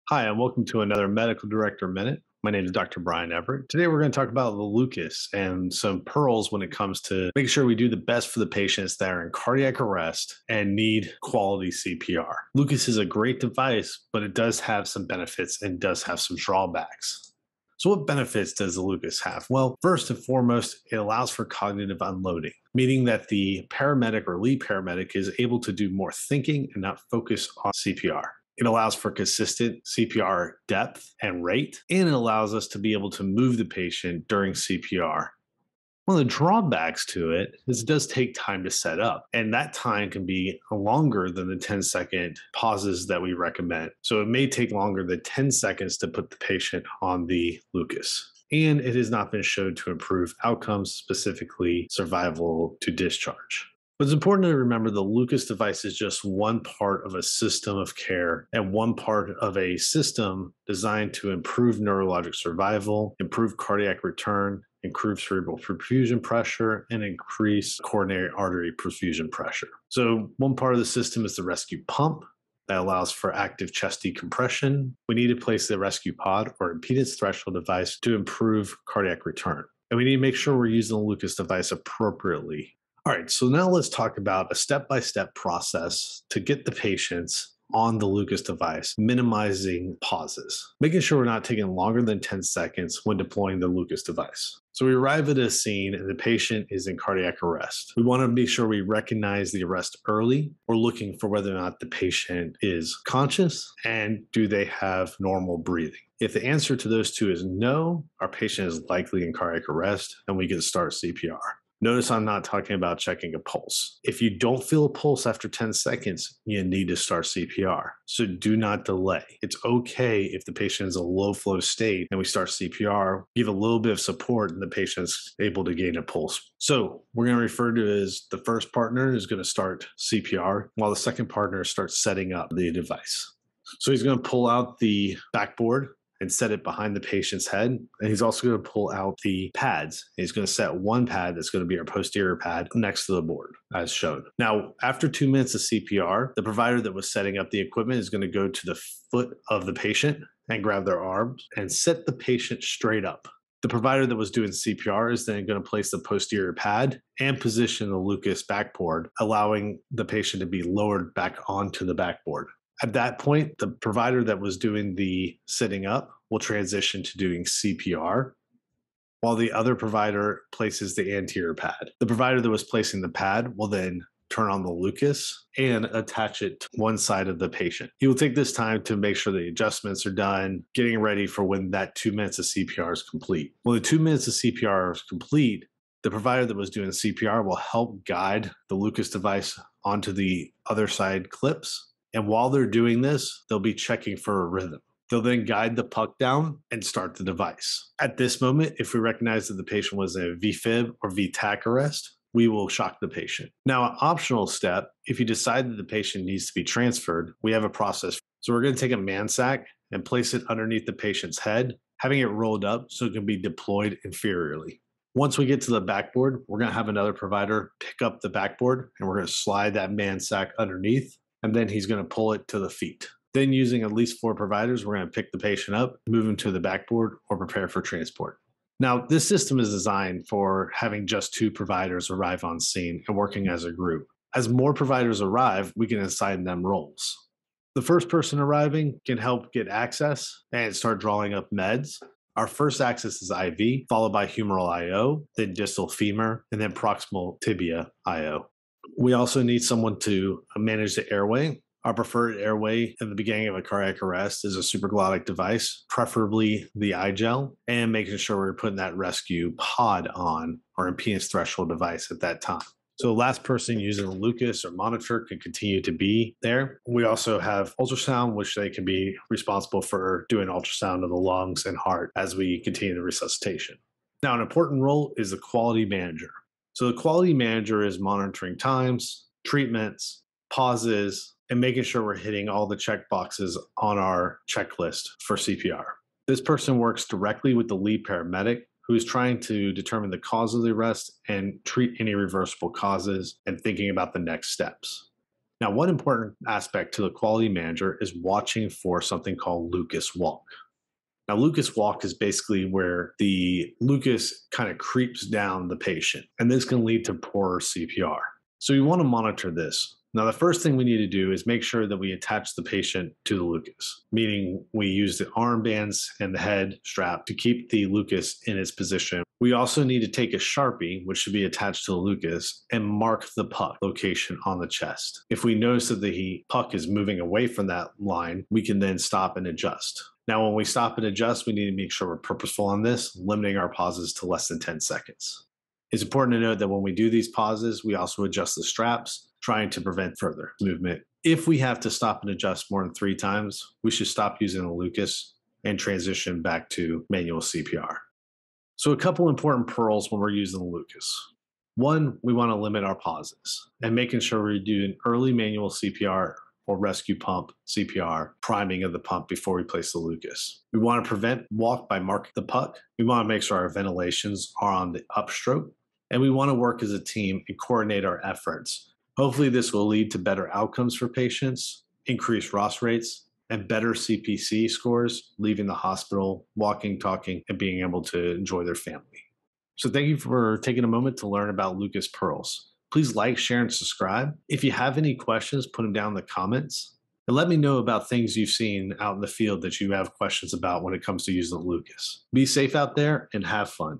Hi, and welcome to another Medical Director Minute. My name is Dr. Brian Everett. Today, we're going to talk about the LUCAS and some pearls when it comes to making sure we do the best for the patients that are in cardiac arrest and need quality CPR. LUCAS is a great device, but it does have some benefits and does have some drawbacks. So, what benefits does the LUCAS have? Well, first and foremost, it allows for cognitive unloading, meaning that the paramedic or lead paramedic is able to do more thinking and not focus on CPR. It allows for consistent CPR depth and rate, and it allows us to be able to move the patient during CPR. One of the drawbacks to it is it does take time to set up, and that time can be longer than the 10-second pauses that we recommend. So it may take longer than 10 seconds to put the patient on the LUCAS. And it has not been shown to improve outcomes, specifically survival to discharge. But it's important to remember the LUCAS device is just one part of a system of care and one part of a system designed to improve neurologic survival, improve cardiac return, improve cerebral perfusion pressure, and increase coronary artery perfusion pressure. So, one part of the system is the rescue pump that allows for active chest decompression. We need to place the rescue pod or impedance threshold device to improve cardiac return. And we need to make sure we're using the LUCAS device appropriately. All right, so now let's talk about a step-by-step process to get the patients on the LUCAS device, minimizing pauses, making sure we're not taking longer than 10 seconds when deploying the LUCAS device. So we arrive at a scene and the patient is in cardiac arrest. We want to be sure we recognize the arrest early. We're looking for whether or not the patient is conscious and do they have normal breathing. If the answer to those two is no, our patient is likely in cardiac arrest and we can start CPR. Notice I'm not talking about checking a pulse. If you don't feel a pulse after 10 seconds, you need to start CPR. So do not delay. It's okay if the patient is in a low flow state and we start CPR, give a little bit of support and the patient's able to gain a pulse. So we're going to refer to as the first partner is going to start CPR while the second partner starts setting up the device. So he's going to pull out the backboard and set it behind the patient's head. And he's also going to pull out the pads. He's going to set one pad that's going to be our posterior pad next to the board, as shown. Now, after 2 minutes of CPR, the provider that was setting up the equipment is going to go to the foot of the patient and grab their arms and set the patient straight up. The provider that was doing CPR is then going to place the posterior pad and position the LUCAS backboard, allowing the patient to be lowered back onto the backboard. At that point, the provider that was doing the sitting up will transition to doing CPR, while the other provider places the anterior pad. The provider that was placing the pad will then turn on the LUCAS and attach it to one side of the patient. He will take this time to make sure the adjustments are done, getting ready for when that 2 minutes of CPR is complete. When the 2 minutes of CPR is complete, the provider that was doing CPR will help guide the LUCAS device onto the other side clips. And while they're doing this, they'll be checking for a rhythm. They'll then guide the puck down and start the device. At this moment, if we recognize that the patient was in a VFib or VTAC arrest, we will shock the patient. Now, an optional step, if you decide that the patient needs to be transferred, we have a process. So we're going to take a mansack and place it underneath the patient's head, having it rolled up so it can be deployed inferiorly. Once we get to the backboard, we're going to have another provider pick up the backboard and we're going to slide that mansack underneath. And then he's going to pull it to the feet. Then using at least 4 providers, we're going to pick the patient up, move him to the backboard, or prepare for transport. Now, this system is designed for having just 2 providers arrive on scene and working as a group. As more providers arrive, we can assign them roles. The first person arriving can help get access and start drawing up meds. Our first access is IV, followed by humeral IO, then distal femur, and then proximal tibia IO. We also need someone to manage the airway. Our preferred airway in the beginning of a cardiac arrest is a supraglottic device, preferably the iGel, and making sure we're putting that rescue pod on or impedance threshold device at that time. So the last person using the LUCAS or monitor can continue to be there. We also have ultrasound, which they can be responsible for doing ultrasound of the lungs and heart as we continue the resuscitation. Now, an important role is the quality manager. So the quality manager is monitoring times, treatments, pauses, and making sure we're hitting all the check boxes on our checklist for CPR. This person works directly with the lead paramedic who is trying to determine the cause of the arrest and treat any reversible causes and thinking about the next steps. Now, one important aspect to the quality manager is watching for something called Lucas walk. Now, Lucas walk is basically where the Lucas kind of creeps down the patient, and this can lead to poorer CPR. So, we want to monitor this. Now, the first thing we need to do is make sure that we attach the patient to the Lucas, meaning we use the armbands and the head strap to keep the Lucas in its position. We also need to take a Sharpie, which should be attached to the Lucas, and mark the puck location on the chest. If we notice that the puck is moving away from that line, we can then stop and adjust. Now, when we stop and adjust, we need to make sure we're purposeful on this, limiting our pauses to less than 10 seconds. It's important to note that when we do these pauses, we also adjust the straps, trying to prevent further movement. If we have to stop and adjust more than 3 times, we should stop using the Lucas and transition back to manual CPR. So a couple important pearls when we're using the Lucas. One, we want to limit our pauses and making sure we're doing early manual CPR or rescue pump CPR, priming of the pump before we place the Lucas. We want to prevent walk by marking the puck. We want to make sure our ventilations are on the upstroke, and we want to work as a team and coordinate our efforts. Hopefully, this will lead to better outcomes for patients, increased ROS rates, and better CPC scores, leaving the hospital, walking, talking, and being able to enjoy their family. So thank you for taking a moment to learn about Lucas Pearls. Please like, share, and subscribe. If you have any questions, put them down in the comments. And let me know about things you've seen out in the field that you have questions about when it comes to using the Lucas. Be safe out there and have fun.